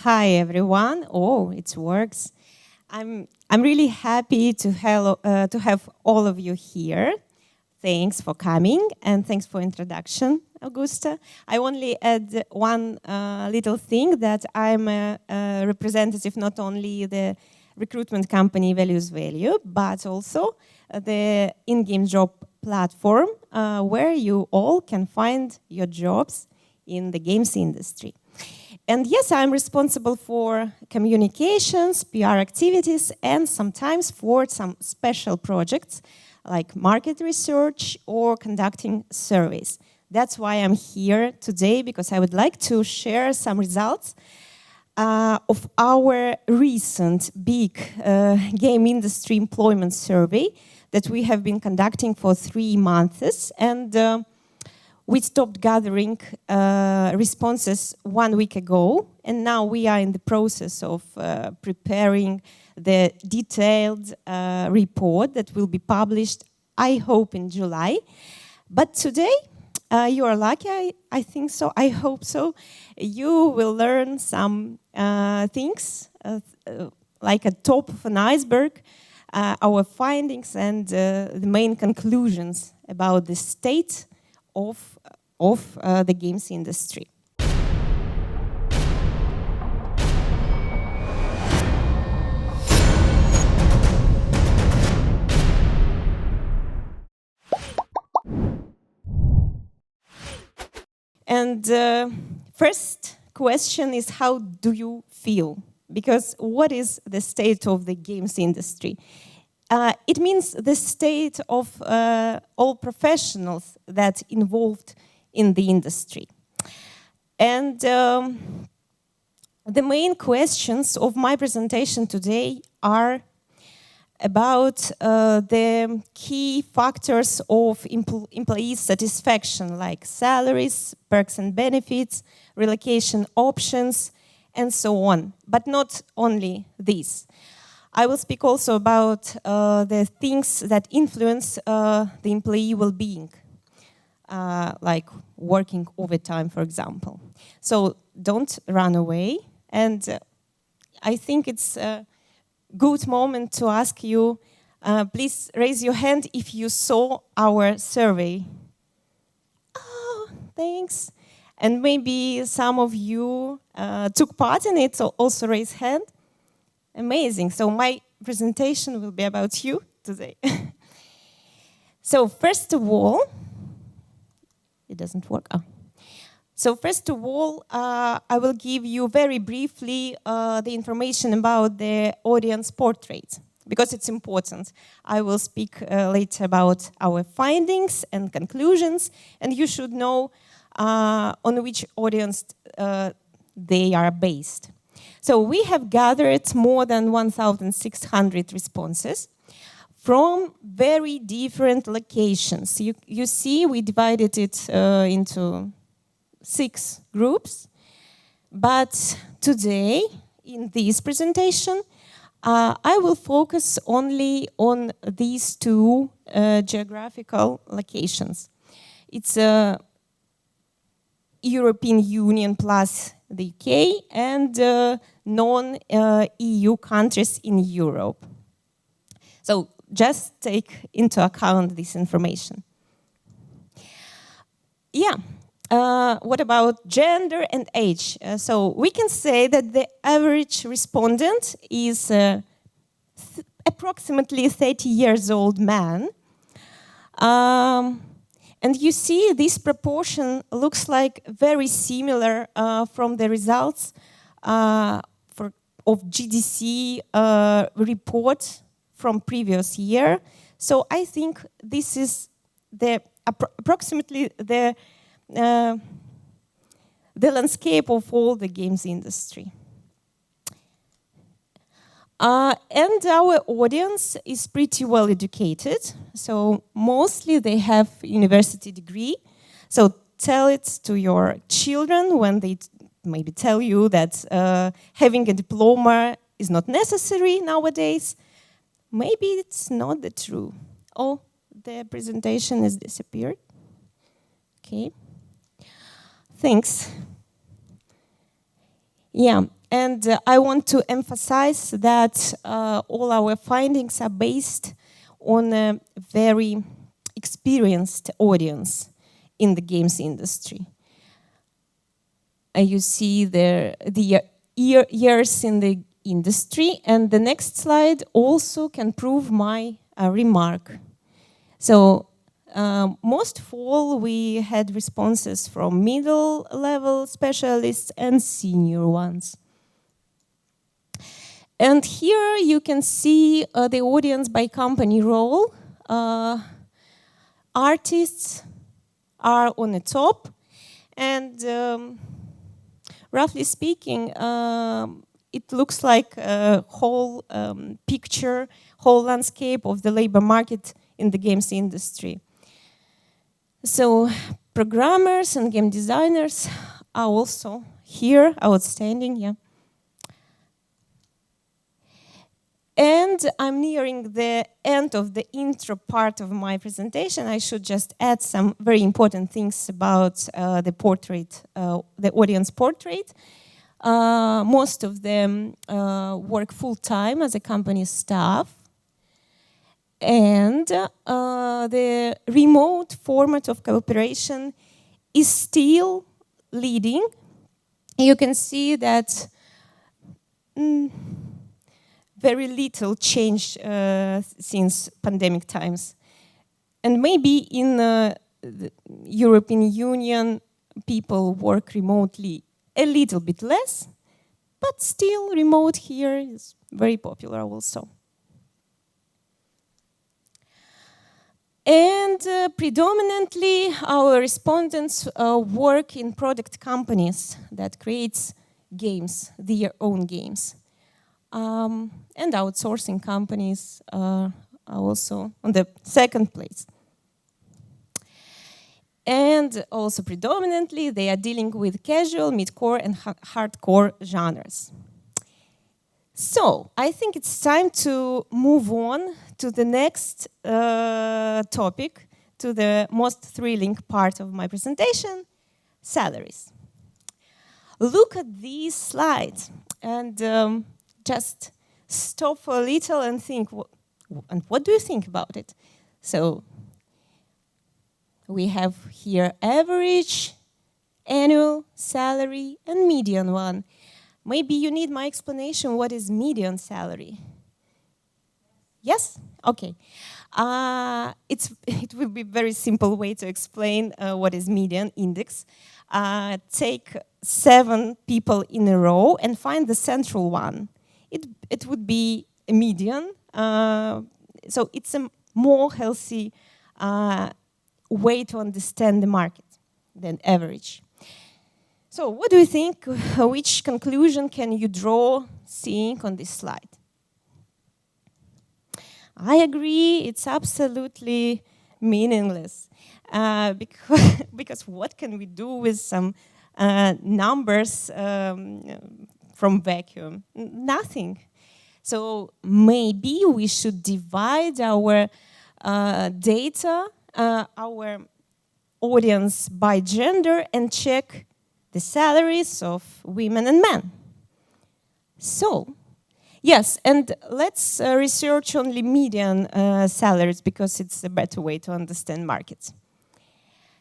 Hi everyone. Oh, it works. I'm really happy to have all of you here. Thanks for coming and thanks for introduction, Augusta. I only add one little thing that I'm a representative not only the recruitment company Values Value, but also the in-game job platform where you all can find your jobs in the games industry. And yes, I'm responsible for communications, PR activities, and sometimes for some special projects like market research or conducting surveys. That's why I'm here today, because I would like to share some results of our recent big game industry employment survey that we have been conducting for 3 months. And we stopped gathering responses 1 week ago, and now we are in the process of preparing the detailed report that will be published, I hope, in July. But today, you are lucky, I think so, I hope so. You will learn some things, like a top of an iceberg, our findings and the main conclusions about the state of the games industry. And first question is, how do you feel? Because what is the state of the games industry? It means the state of all professionals that involved in the industry. And the main questions of my presentation today are about the key factors of employee satisfaction, like salaries, perks and benefits, relocation options, and so on. But not only these. I will speak also about the things that influence the employee well-being, like working overtime, for example. So don't run away. And I think it's a good moment to ask you, please raise your hand if you saw our survey. Oh, thanks. And maybe some of you took part in it, so also raise hand. Amazing. So my presentation will be about you today. So first of all, it doesn't work. Oh. So first of all, I will give you very briefly the information about the audience portrait, because it's important. I will speak later about our findings and conclusions, and you should know on which audience they are based. So we have gathered more than 1,600 responses from very different locations. You see, we divided it into 6 groups. But today, in this presentation, I will focus only on these 2 geographical locations. It's European Union plus the UK and non-EU countries in Europe. So just take into account this information. Yeah, what about gender and age? So we can say that the average respondent is approximately 30 years old man. And you see, this proportion looks like very similar from the results of GDC report from previous year. So I think this is approximately the landscape of all the games industry. And our audience is pretty well educated, so mostly they have university degree. So tell it to your children when they maybe tell you that having a diploma is not necessary nowadays. Maybe it's not the true. Oh, the presentation has disappeared. Okay. Thanks. Yeah. And I want to emphasize that all our findings are based on a very experienced audience in the games industry. You see the years in the industry, and the next slide also can prove my remark. So most of all, we had responses from middle-level specialists and senior ones. And here you can see the audience by company role. Artists are on the top, and roughly speaking, it looks like a whole picture, whole landscape of the labor market in the games industry. So programmers and game designers are also here, outstanding, yeah. And I'm nearing the end of the intro part of my presentation. I should just add some very important things about the portrait, the audience portrait. Most of them work full-time as a company staff. And the remote format of cooperation is still leading. You can see that very little change since pandemic times. And maybe in the European Union, people work remotely a little bit less, but still remote here is very popular also. And predominantly, our respondents work in product companies that creates games, their own games. And outsourcing companies are also on the second place. And also predominantly, they are dealing with casual, mid-core, and hardcore genres. So, I think it's time to move on to the next topic, to the most thrilling part of my presentation, salaries. Look at these slides and just stop for a little and think, and what do you think about it? So, we have here average, annual, salary, and median one. Maybe you need my explanation what is median salary. Yes? Okay. It will be a very simple way to explain what is median index. Take 7 people in a row and find the central one. It would be a median. So it's a more healthy way to understand the market than average. So what do you think? Which conclusion can you draw seeing on this slide? I agree, it's absolutely meaningless. Because what can we do with some numbers from vacuum? Nothing. So maybe we should divide our data, our audience by gender, and check the salaries of women and men. So, yes, and let's research only median salaries because it's a better way to understand markets.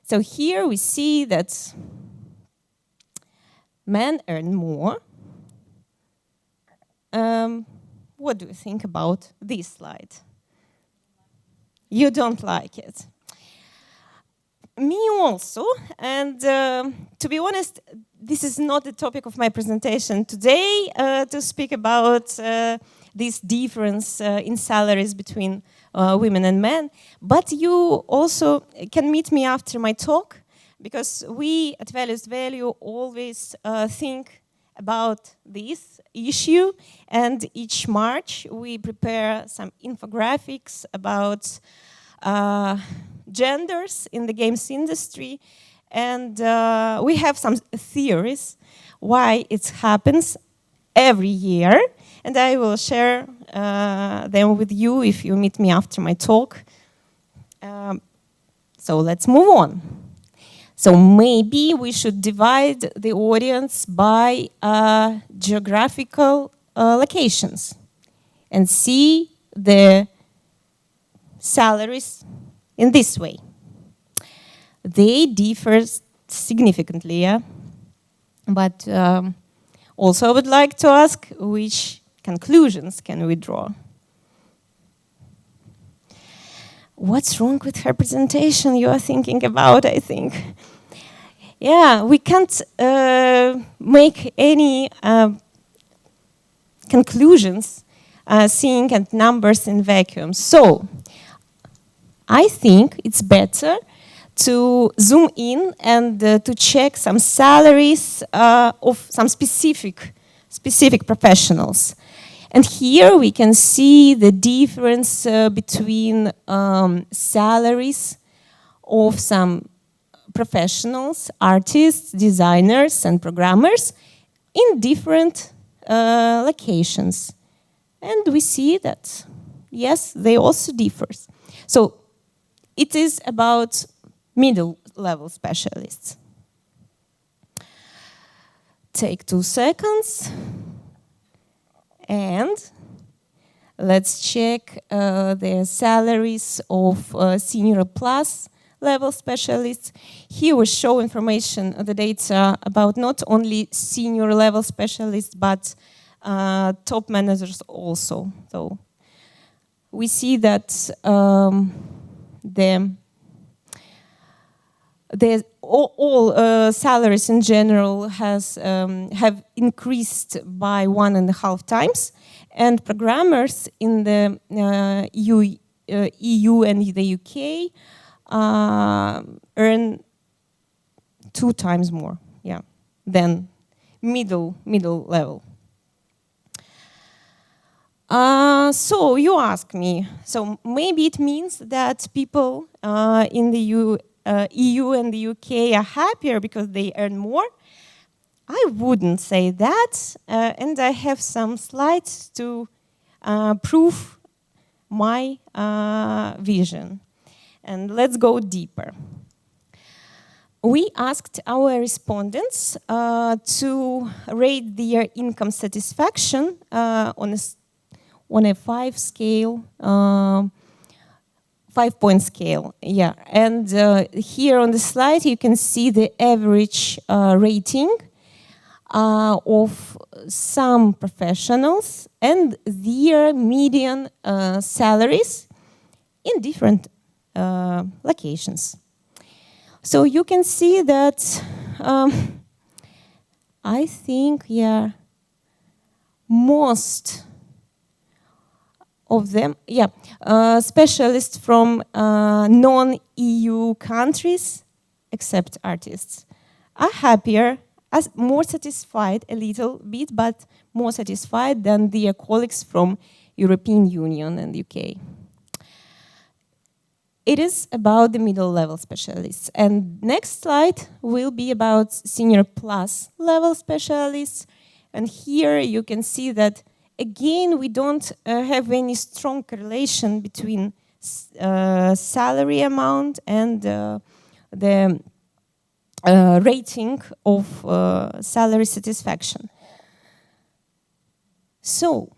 So here we see that men earn more. What do you think about this slide? You don't like it. Me also, and to be honest, this is not the topic of my presentation today, to speak about this difference in salaries between women and men, but you also can meet me after my talk, because we at Values Value always think about this issue, and each March we prepare some infographics about genders in the games industry, and we have some theories why it happens every year, and I will share them with you if you meet me after my talk. So let's move on. So maybe we should divide the audience by geographical locations and see the salaries in this way. They differ significantly, yeah? But also I would like to ask, which conclusions can we draw? What's wrong with her presentation you are thinking about, I think? Yeah, we can't make any conclusions seeing at numbers in vacuum. So I think it's better to zoom in and to check some salaries of some specific professionals. And here we can see the difference between salaries of some professionals, artists, designers, and programmers in different locations. And we see that, yes, they also differ. So it is about middle-level specialists. Take 2 seconds. And let's check the salaries of senior plus level specialists. Here we show information, the data about not only senior level specialists, but top managers also. So we see that all salaries in general have increased by 1.5 times, and programmers in the EU and the UK earn 2 times more, yeah, than middle level. So you ask me, so maybe it means that people in the EU and the UK are happier because they earn more? I wouldn't say that, and I have some slides to prove my vision. And let's go deeper. We asked our respondents to rate their income satisfaction on a 5-point scale, yeah. And here on the slide you can see the average rating of some professionals and their median salaries in different locations. So you can see that I think, yeah, most of them, yeah, specialists from non-EU countries, except artists, are happier, more satisfied a little bit, but more satisfied than their colleagues from European Union and UK. It is about the middle-level specialists. And next slide will be about senior plus level specialists. And here you can see that, again, we don't have any strong correlation between salary amount and the rating of salary satisfaction. So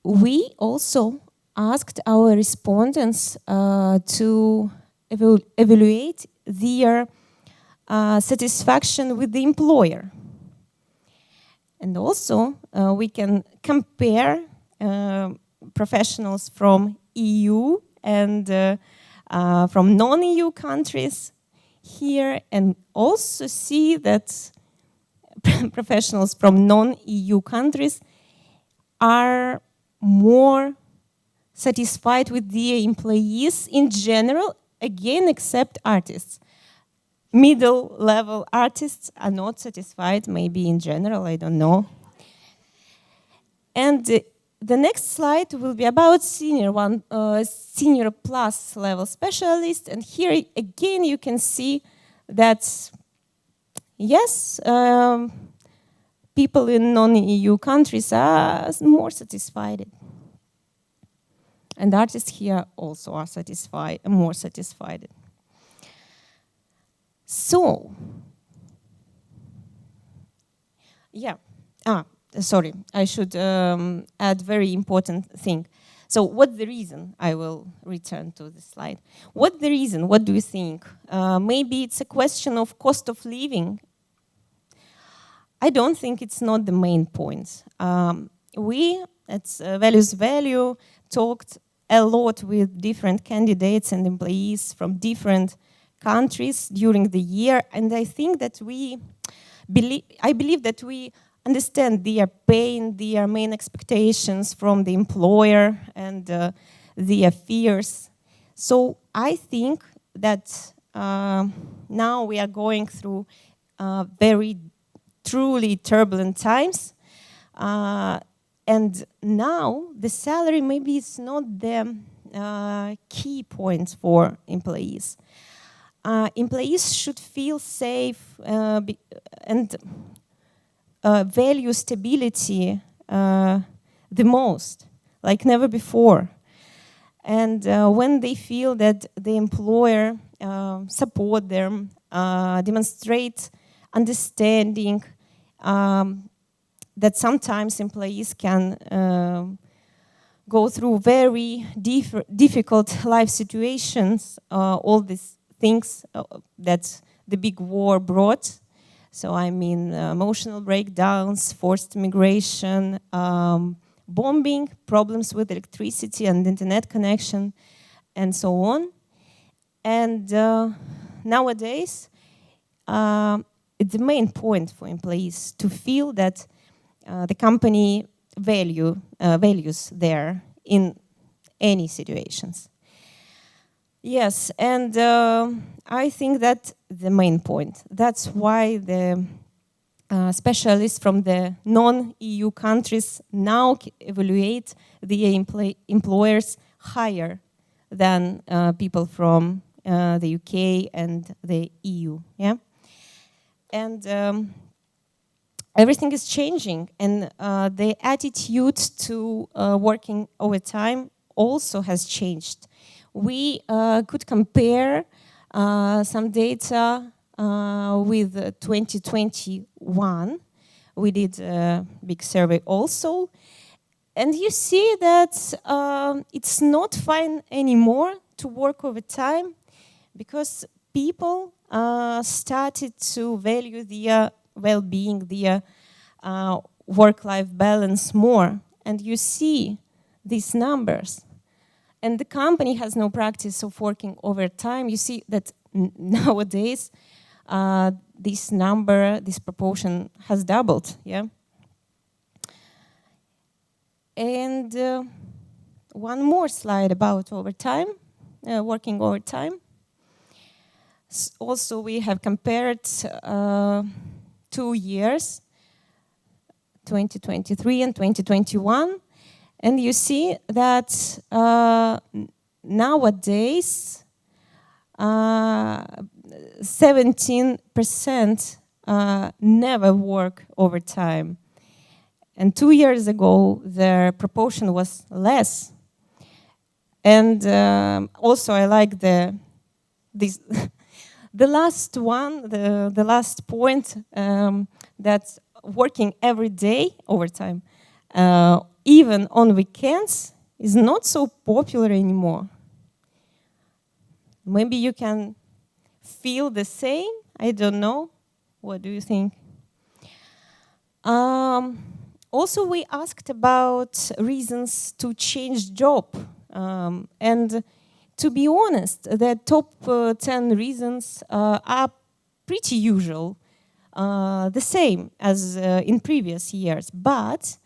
we also asked our respondents to evaluate their satisfaction with the employer. And also, we can compare professionals from EU and from non-EU countries here, and also see that professionals from non-EU countries are more satisfied with their employees in general, again, except artists. Middle-level artists are not satisfied, maybe in general, I don't know. And the next slide will be about senior plus level specialist. And here again you can see that, yes, people in non-EU countries are more satisfied. And artists here also are more satisfied. So, yeah. Sorry, I should add very important thing. So what's the reason? I will return to the slide. What's the reason? What do you think? Maybe it's a question of cost of living. I don't think it's not the main point. We at Values Value talked a lot with different candidates and employees from different countries during the year, and I think that I believe that we understand their pain, their main expectations from the employer and their fears. So I think that now we are going through very truly turbulent times. And now the salary maybe is not the key point for employees. Employees should feel safe and value stability the most, like never before. And when they feel that the employer support them, demonstrate understanding, that sometimes employees can go through very difficult life situations, all these things that the big war brought. So I mean emotional breakdowns, forced migration, bombing, problems with electricity and internet connection, and so on. And nowadays, it's the main point for employees to feel that the company values there in any situations. Yes, and I think that the main point. That's why the specialists from the non-EU countries now evaluate the employers higher than people from the UK and the EU. Yeah, and everything is changing, and the attitude to working overtime also has changed. We could compare some data with 2021. We did a big survey also. And you see that it's not fine anymore to work overtime because people started to value their well-being, their work-life balance more. And you see these numbers. And the company has no practice of working overtime. You see that nowadays this number, this proportion has doubled, yeah? And one more slide about overtime, working overtime. Also, we have compared 2 years, 2023 and 2021. And you see that nowadays 17% never work overtime. And 2 years ago, the proportion was less. And also, I like the last one, the last point, that working every day overtime, even on weekends, is not so popular anymore. Maybe you can feel the same. I don't know. What do you think? Also, we asked about reasons to change job. And to be honest, the top 10 reasons are pretty usual, the same as in previous years. But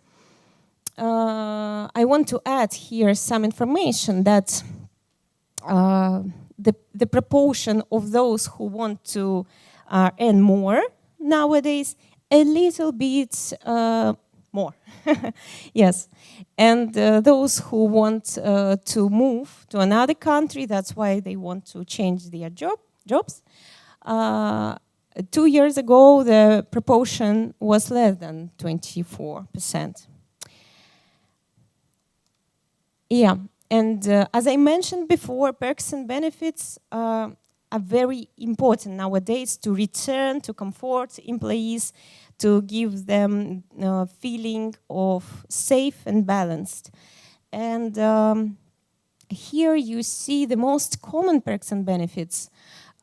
I want to add here some information that the proportion of those who want to earn more nowadays, a little bit more. Yes. And those who want to move to another country, that's why they want to change their jobs. 2 years ago, the proportion was less than 24%. Yeah, and as I mentioned before, perks and benefits are very important nowadays to return, to comfort employees, to give them a feeling of safe and balanced. And here you see the most common perks and benefits.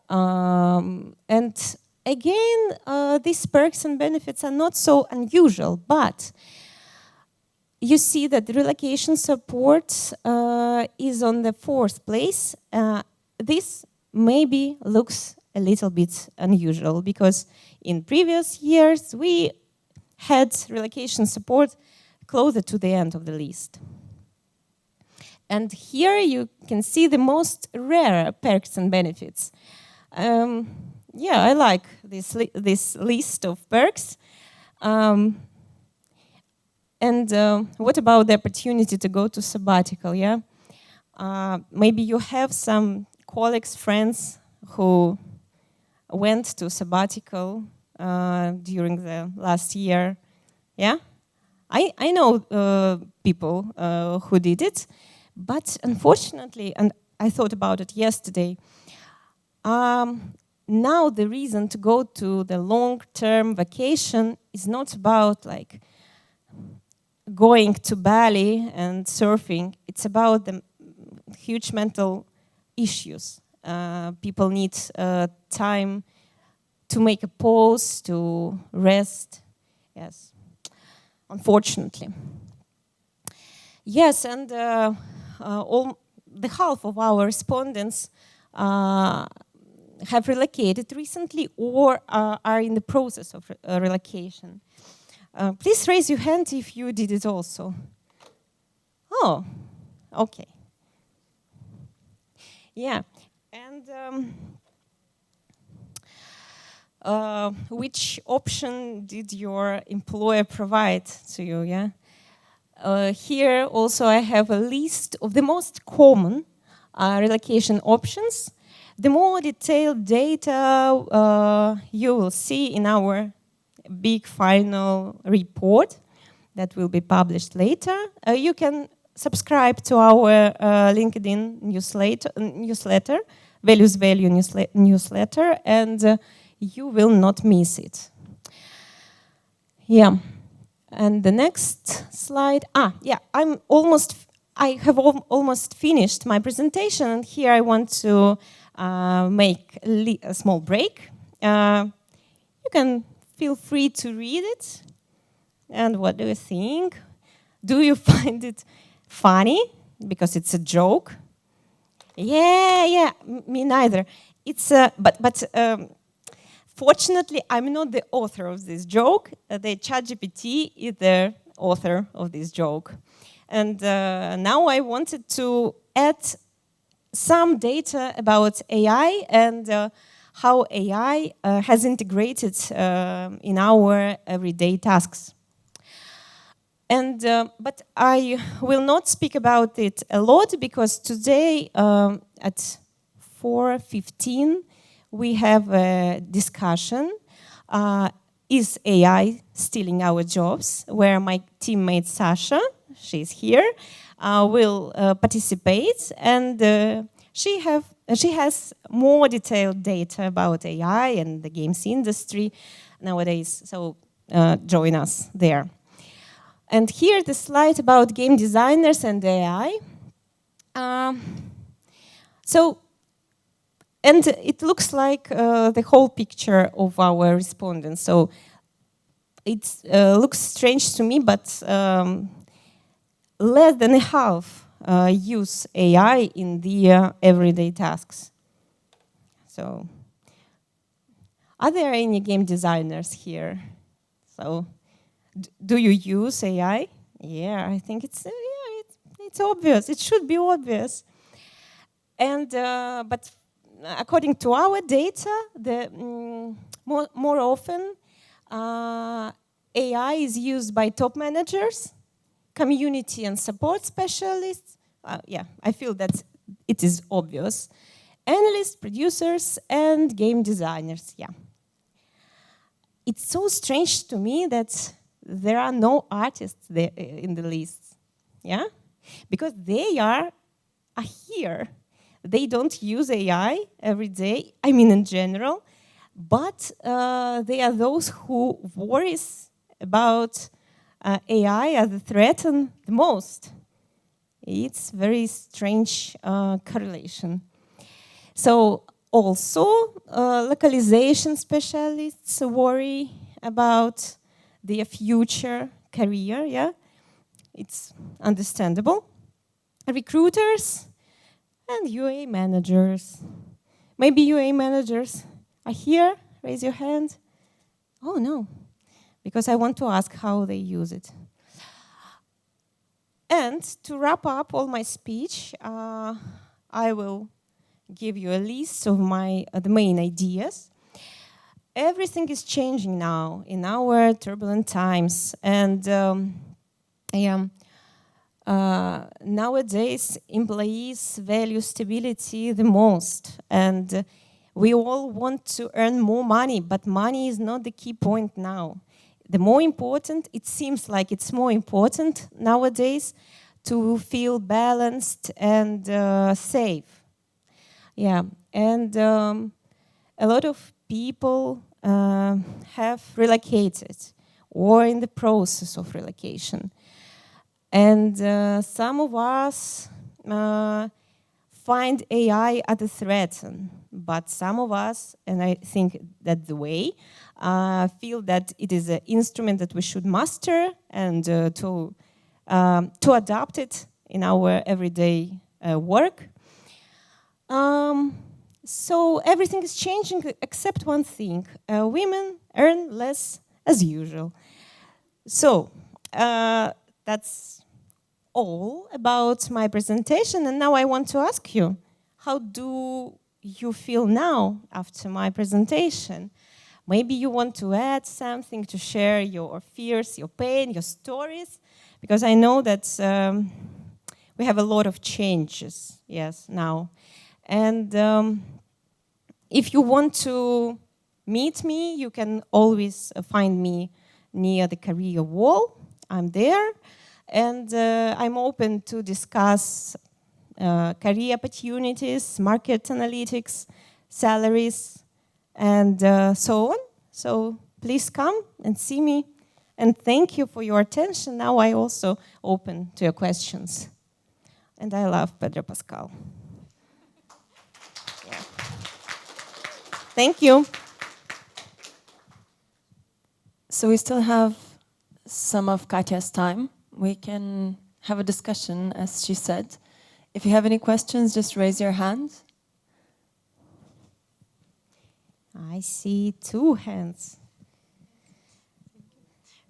And again, these perks and benefits are not so unusual, but you see that the relocation support is on the 4th place. This maybe looks a little bit unusual because in previous years we had relocation support closer to the end of the list. And here you can see the most rare perks and benefits. Yeah, I like this list of perks. And what about the opportunity to go to sabbatical, yeah? Maybe you have some colleagues, friends who went to sabbatical during the last year, yeah? I know people who did it, but unfortunately, and I thought about it yesterday, now the reason to go to the long-term vacation is not about like going to Bali and surfing. It's about the huge mental issues. People need time to make a pause, to rest. Yes, unfortunately. Yes, and the half of our respondents have relocated recently or are in the process of relocation. Please raise your hand if you did it also. Oh, okay. Yeah, and which option did your employer provide to you? Yeah. Here also I have a list of the most common relocation options. The more detailed data you will see in our big final report that will be published later. You can subscribe to our LinkedIn newsletter, Values Value newsletter, and you will not miss it. Yeah, and the next slide. Yeah, I have almost finished my presentation, and here I want to make a small break. You can feel free to read it. And what do you think? Do you find it funny? Because it's a joke? Yeah, me neither. It's but fortunately, I'm not the author of this joke. The ChatGPT is the author of this joke. And now I wanted to add some data about AI and how AI has integrated in our everyday tasks. And but I will not speak about it a lot because today at 4:15 we have a discussion. Is AI stealing our jobs? Where my teammate Sasha, she's here, will participate, and she has more detailed data about AI and the games industry nowadays. So join us there. And here the slide about game designers and AI. And it looks like the whole picture of our respondents. So it looks strange to me, but less than half use AI in their everyday tasks. So, are there any game designers here? So, do you use AI? Yeah, I think it's obvious. It should be obvious. And but according to our data, more often AI is used by top managers, community and support specialists. Yeah, I feel that it is obvious. Analysts, producers, and game designers. Yeah. It's so strange to me that there are no artists there in the list. Yeah, because they are here. they don't use AI every day, I mean in general, but they are those who worries about AI as a threat the most. It's very strange correlation. So also, localization specialists worry about their future career, yeah? It's understandable. Recruiters and UA managers. Maybe UA managers are here, raise your hand. Oh no, because I want to ask how they use it. And to wrap up all my speech, I will give you a list of the main ideas. Everything is changing now in our turbulent times, and nowadays employees value stability the most, and we all want to earn more money, but money is not the key point now. The more important, it seems like it's more important nowadays to feel balanced and safe. Yeah, and a lot of people have relocated or in the process of relocation. And some of us find AI as a threat, but some of us, and I think that's the way, feel that it is an instrument that we should master and to adapt it in our everyday work. So everything is changing except one thing. Women earn less as usual. So that's all about my presentation. And now I want to ask you, how do you feel now after my presentation? Maybe you want to add something to share your fears, your pain, your stories, because I know that we have a lot of changes, yes, now. And if you want to meet me, you can always find me near the career wall. I'm there, and I'm open to discuss career opportunities, market analytics, salaries, and so on. So please come and see me. And thank you for your attention. Now I also open to your questions. And I love Pedro Pascal. Yeah. Thank you. So we still have some of Katya's time. We can have a discussion, as she said. If you have any questions, just raise your hand. I see 2 hands.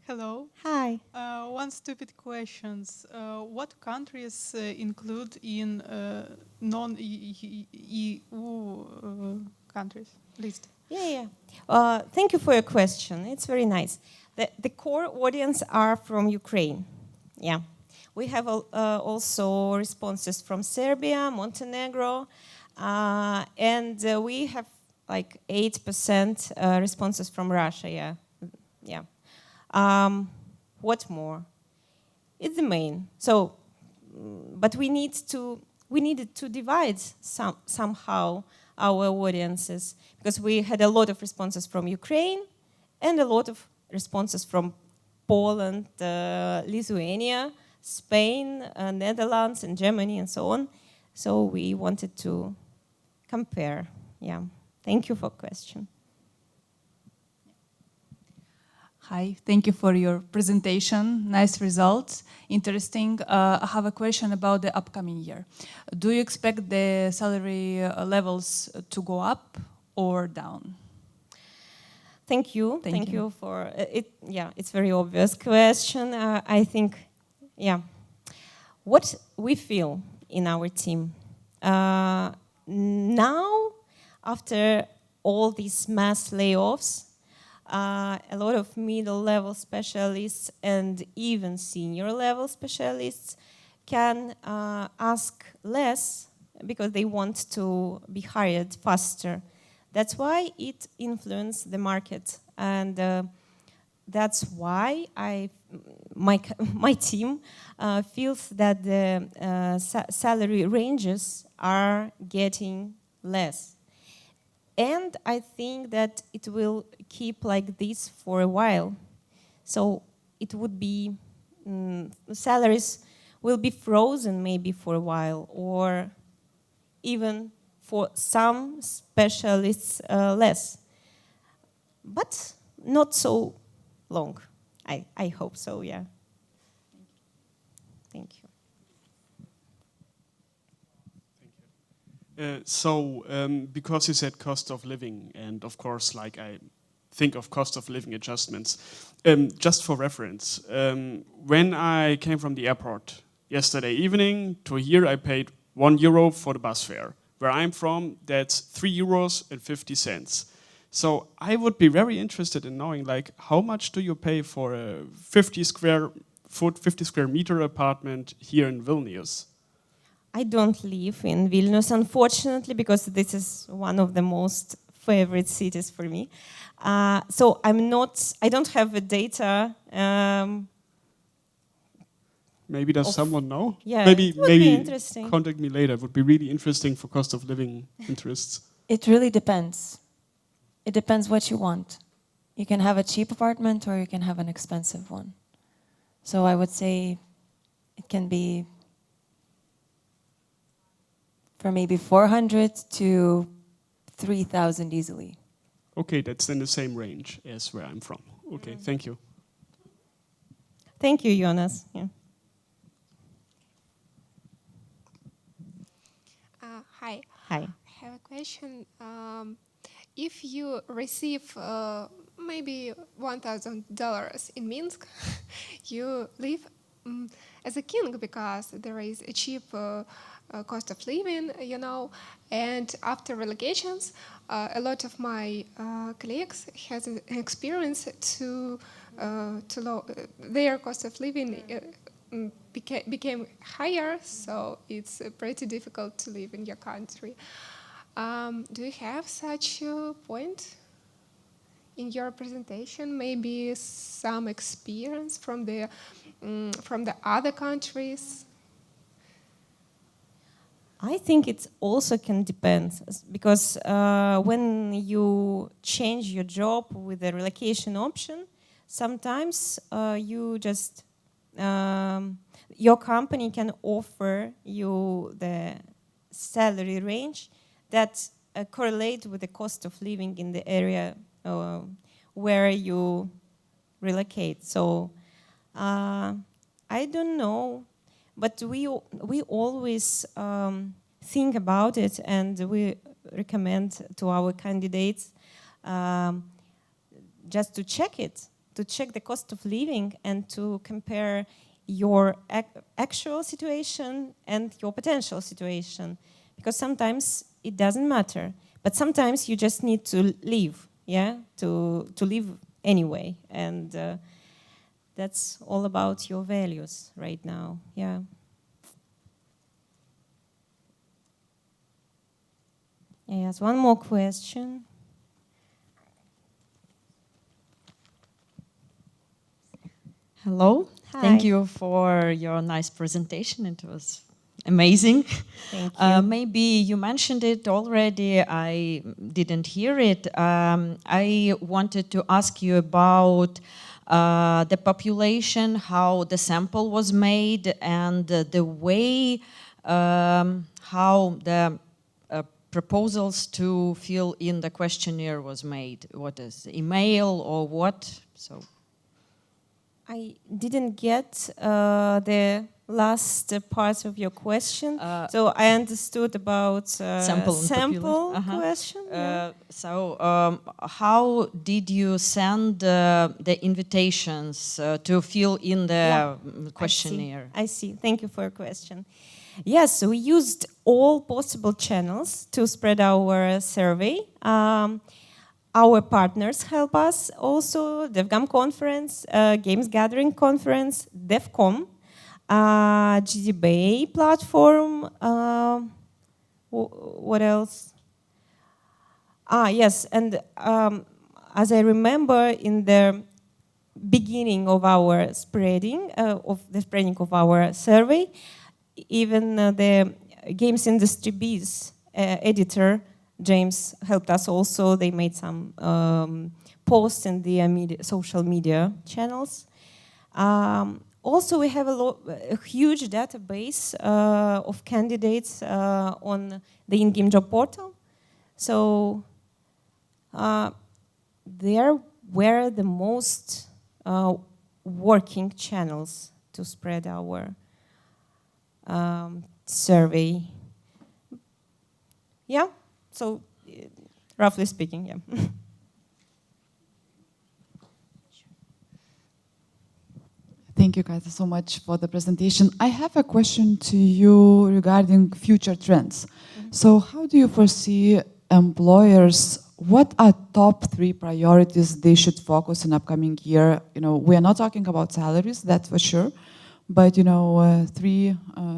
Hello. Hi. One stupid question. What countries include in non-EU countries list? Yeah. Thank you for your question. It's very nice. The core audience are from Ukraine. Yeah. We have also responses from Serbia, Montenegro, and we have like 8% responses from Russia. Yeah. What more? It's the main. So, but we needed to divide somehow our audiences, because we had a lot of responses from Ukraine and a lot of responses from Poland, Lithuania, Spain, Netherlands, and Germany, and so on. So we wanted to compare. Yeah. Thank you for the question. Hi, thank you for your presentation. Nice results, interesting. I have a question about the upcoming year. Do you expect the salary levels to go up or down? Thank you. Thank you for it. Yeah, it's a very obvious question. I think, yeah, what we feel in our team now, after all these mass layoffs, a lot of middle-level specialists and even senior-level specialists can ask less because they want to be hired faster. That's why it influenced the market. And that's why my team feels that the salary ranges are getting less. And I think that it will keep like this for a while. So it would be, salaries will be frozen maybe for a while, or even for some specialists less. But not so long. I hope so, yeah. Thank you. Because you said cost of living, and of course, like I think of cost of living adjustments, just for reference, when I came from the airport yesterday evening to here, I paid €1 for the bus fare. Where I'm from, that's €3.50. So I would be very interested in knowing, like, how much do you pay for a 50 square meter apartment here in Vilnius? I don't live in Vilnius, unfortunately, because this is one of the most favorite cities for me. So I don't have the data. Maybe does someone know? Yeah, maybe it would be interesting. Contact me later. It would be really interesting for cost of living interests. It really depends. It depends what you want. You can have a cheap apartment or you can have an expensive one. So I would say it can be for maybe 400 to 3,000 easily. Okay, that's in the same range as where I'm from. Okay, thank you. Thank you, Jonas. Yeah. Hi. Hi. I have a question. If you receive maybe $1,000 in Minsk, you live as a king because there is a cheap cost of living, you know. And after relocations, a lot of my colleagues has an experience to their cost of living became higher, so it's pretty difficult to live in your country. Do you have such a point in your presentation? Maybe some experience from the other countries? I think it also can depend, because when you change your job with the relocation option, sometimes you just your company can offer you the salary range that correlate with the cost of living in the area where you relocate. So I don't know, but we always think about it, and we recommend to our candidates just to check it, to check the cost of living and to compare your actual situation and your potential situation. Because sometimes it doesn't matter, but sometimes you just need to live, yeah, to live anyway. And that's all about your values right now, yeah. Yes, one more question. Hello. Hi. Thank you for your nice presentation. It was amazing. Thank you. Maybe you mentioned it already. I didn't hear it. I wanted to ask you about the population, how the sample was made, and the way how the proposals to fill in the questionnaire was made. What is email or what? So. I didn't get the last part of your question, so I understood about sample question. Yeah. How did you send the invitations to fill in the questionnaire? I see. Thank you for your question. Yes, we used all possible channels to spread our survey. Our partners help us also, DevGAMM conference, Games Gathering conference, DevCom, GDBA platform, what else? Yes, and as I remember, in the beginning of our spreading of our survey. Even the games industry biz editor James helped us also. They made some posts in the social media channels. Also, we have a huge database of candidates on the in-game job portal. So there were the most working channels to spread our survey. Yeah, so roughly speaking, yeah. Thank you, Katya, so much for the presentation. I have a question to you regarding future trends. So how do you foresee employers, what are top 3 priorities they should focus in upcoming year? You know, we are not talking about salaries, that's for sure, but 3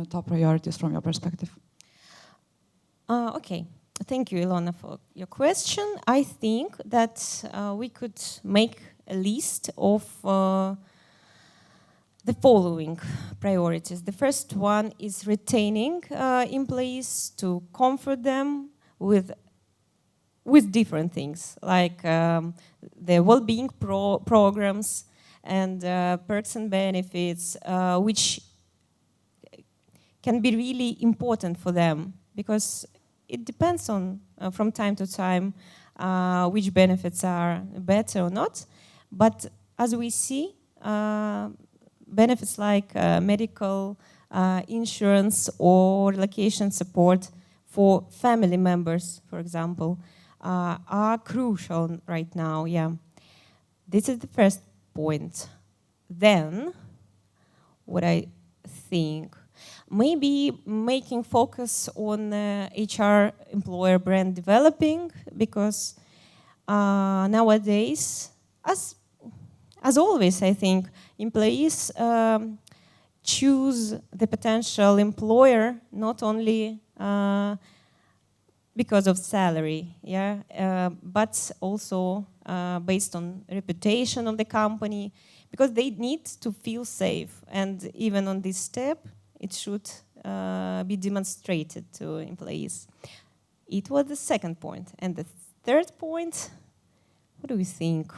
top priorities from your perspective. Okay, thank you, Ilona, for your question. I think that we could make a list of the following priorities. The first one is retaining employees, to comfort them with different things, like the well-being programs and perks and benefits, which can be really important for them, because it depends on, from time to time, which benefits are better or not. But as we see, benefits like medical insurance or relocation support for family members, for example, are crucial right now, yeah. This is the first point. Then, what I think, maybe making focus on HR employer brand developing, because nowadays, as always, I think, employees choose the potential employer not only because of salary, yeah, but also based on reputation of the company, because they need to feel safe. And even on this step, it should be demonstrated to employees. It was the second point. And the third point, what do we think?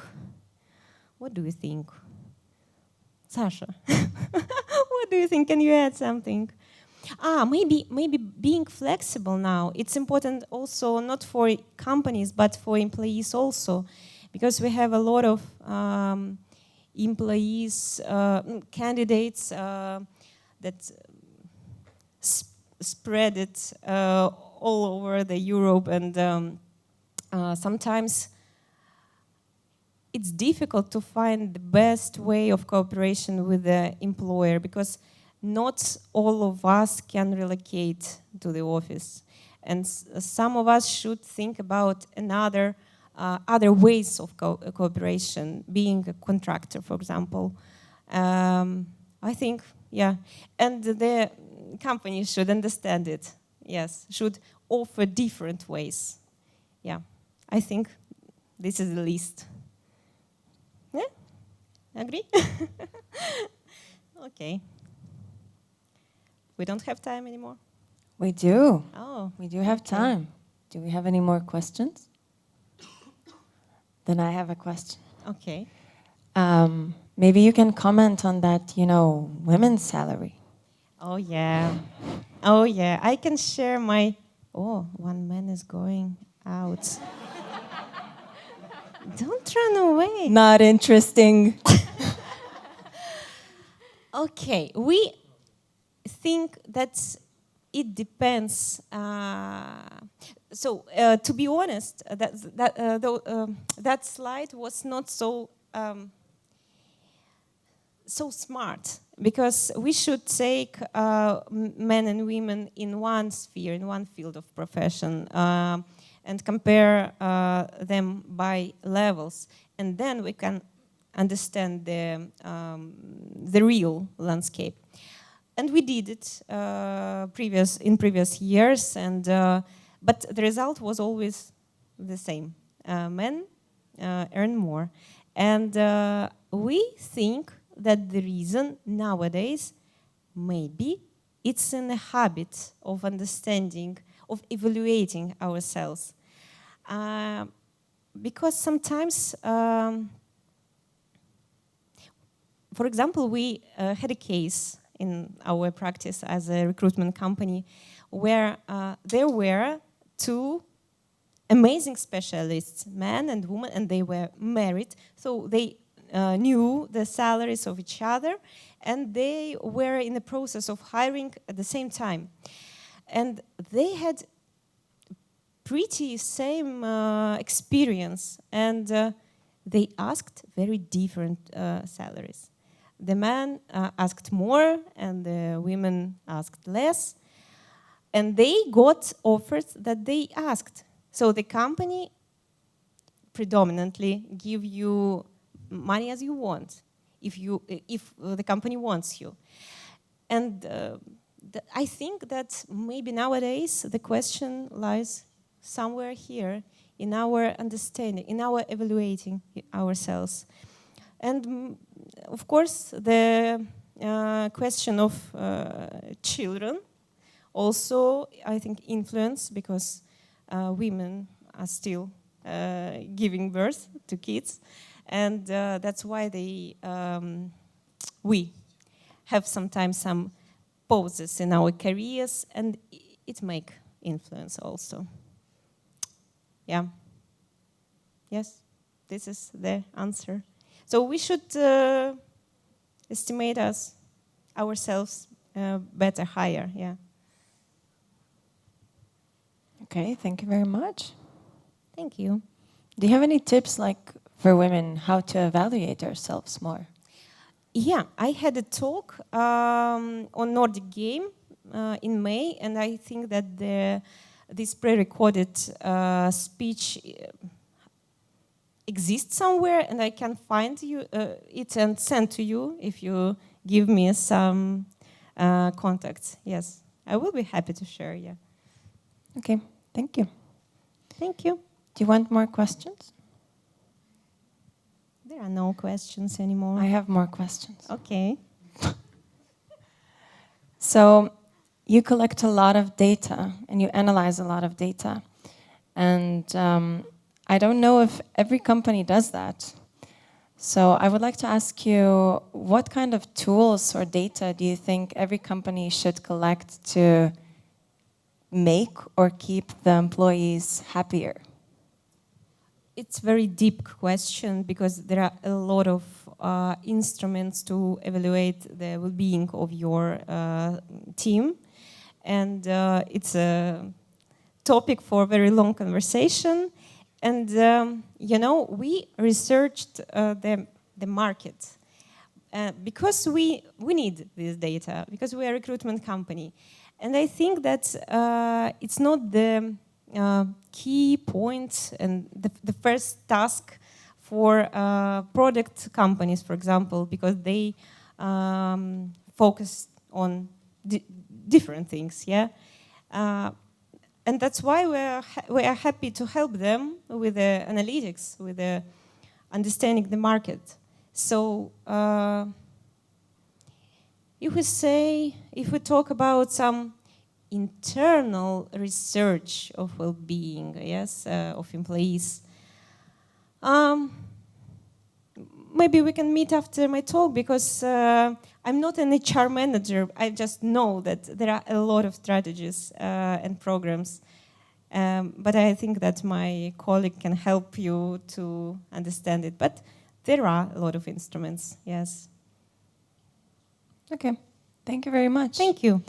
What do you think? Sasha, what do you think? Can you add something? Maybe being flexible now. It's important also not for companies, but for employees also, because we have a lot of employees, candidates that spread it all over the Europe, and sometimes it's difficult to find the best way of cooperation with the employer, because not all of us can relocate to the office. And some of us should think about other ways of cooperation, being a contractor, for example. I think, yeah. And the company should understand it, yes, should offer different ways. Yeah, I think this is the list. Yeah? Agree? Okay. We don't have time anymore? We do. Oh. We do have time. Do we have any more questions? Then I have a question. Okay. Maybe you can comment on that, women's salary. Oh, yeah. Oh, yeah. I can share my... Oh, one man is going out. Don't run away. Not interesting. Okay. We think that it depends. To be honest, that slide was not so smart, because we should take men and women in one sphere, in one field of profession, and compare them by levels, and then we can understand the real landscape. And we did it in previous years, and but the result was always the same. Men earn more. And we think that the reason nowadays, maybe, it's in the habit of understanding, of evaluating ourselves. Because sometimes, for example, we had a case in our practice as a recruitment company where there were two amazing specialists, man and woman, and they were married, so they knew the salaries of each other, and they were in the process of hiring at the same time. And they had pretty same experience, and they asked very different salaries. The man asked more, and the women asked less, and they got offers that they asked. So the company predominantly give you money as you want, if the company wants you. And I think that maybe nowadays the question lies somewhere here in our understanding, in our evaluating ourselves. And of course, the question of children also, I think, influence, because women are still giving birth to kids, and that's why we have sometimes some pauses in our careers, and it make influence also. Yeah. Yes, this is the answer. So we should estimate ourselves better, higher. Yeah. Okay, thank you very much. Thank you. Do you have any tips, like, for women, how to evaluate ourselves more? Yeah, I had a talk on Nordic Game in May, and I think that this pre-recorded speech exists somewhere, and I can find it and send to you if you give me some contacts. Yes, I will be happy to share. Yeah. Okay, thank you. Thank you. Do you want more questions? There are no questions anymore. I have more questions. Okay. So you collect a lot of data and you analyze a lot of data. And I don't know if every company does that. So I would like to ask you, what kind of tools or data do you think every company should collect to make or keep the employees happier? It's a very deep question, because there are a lot of instruments to evaluate the well-being of your team. And it's a topic for a very long conversation. And, you know, we researched the market because we need this data, because we are a recruitment company. And I think that it's not the key point and the first task for product companies, for example, because they focus on different things, yeah? And that's why we are happy to help them with the analytics, with the understanding the market. So if we talk about some internal research of well-being, yes, of employees, maybe we can meet after my talk, because I'm not an HR manager. I just know that there are a lot of strategies and programs. But I think that my colleague can help you to understand it. But there are a lot of instruments, yes. Okay, thank you very much. Thank you.